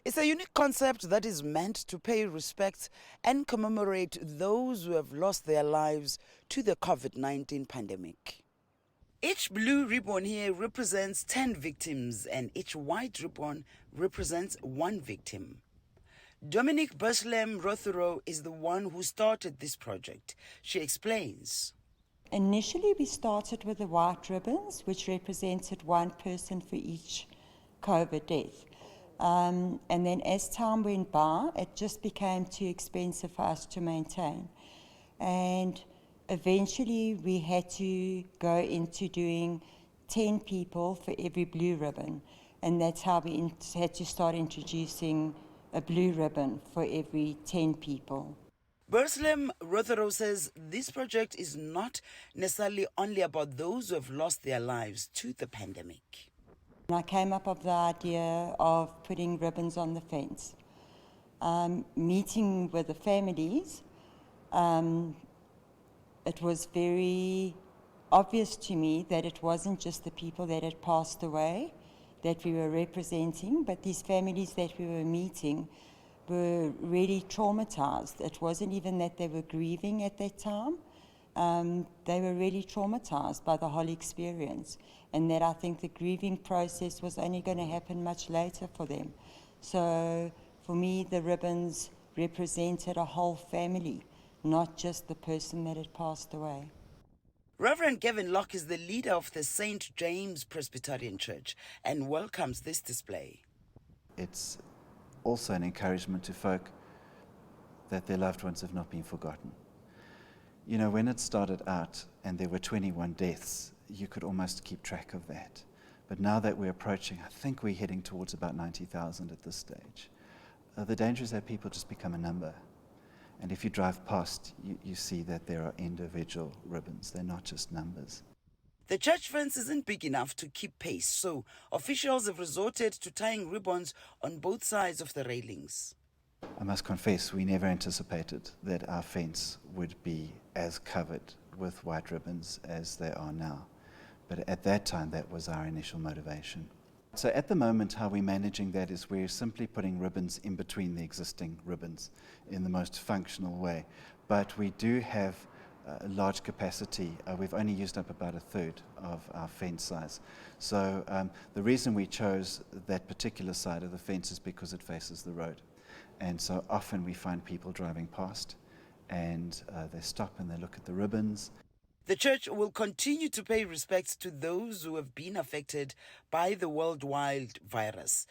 It's a unique concept that is meant to pay respect and commemorate those who have lost their lives to the COVID-19 pandemic. Each blue ribbon here represents 10 victims and each white ribbon represents one victim. Dominique Berslem Rothero is the one who started this project. She explains. Initially, we started with the white ribbons, which represented one person for each COVID death. And then as time went by, it just became too expensive for us to maintain. And eventually, we had to go into doing 10 people for every blue ribbon. And that's how we had to start introducing a blue ribbon for every 10 people. Berslem Rothero says this project is not necessarily only about those who have lost their lives to the pandemic. I came up with the idea of putting ribbons on the fence. Meeting with the families, it was very obvious to me that it wasn't just the people that had passed away that we were representing, but these families that we were meeting were really traumatized. It wasn't even that they were grieving at that time. They were really traumatized by the whole experience, and that I think the grieving process was only going to happen much later for them. So for me, the ribbons represented a whole family, not just the person that had passed away. Reverend Gavin Locke is the leader of the St. James Presbyterian Church and welcomes this display. It's also an encouragement to folk that their loved ones have not been forgotten. You know, when it started out and there were 21 deaths, you could almost keep track of that. But now that we're approaching, I think we're heading towards about 90,000 at this stage. The danger is that people just become a number. And if you drive past, you see that there are individual ribbons. They're not just numbers. The church fence isn't big enough to keep pace, so officials have resorted to tying ribbons on both sides of the railings. I must confess, we never anticipated that our fence would be as covered with white ribbons as they are now. But at that time, that was our initial motivation. So at the moment, how we're managing that is we're simply putting ribbons in between the existing ribbons in the most functional way. But we do have a large capacity. We've only used up about a third of our fence size. So the reason we chose that particular side of the fence is because it faces the road. And so often we find people driving past and they stop and they look at the ribbons. The church will continue to pay respects to those who have been affected by the worldwide virus.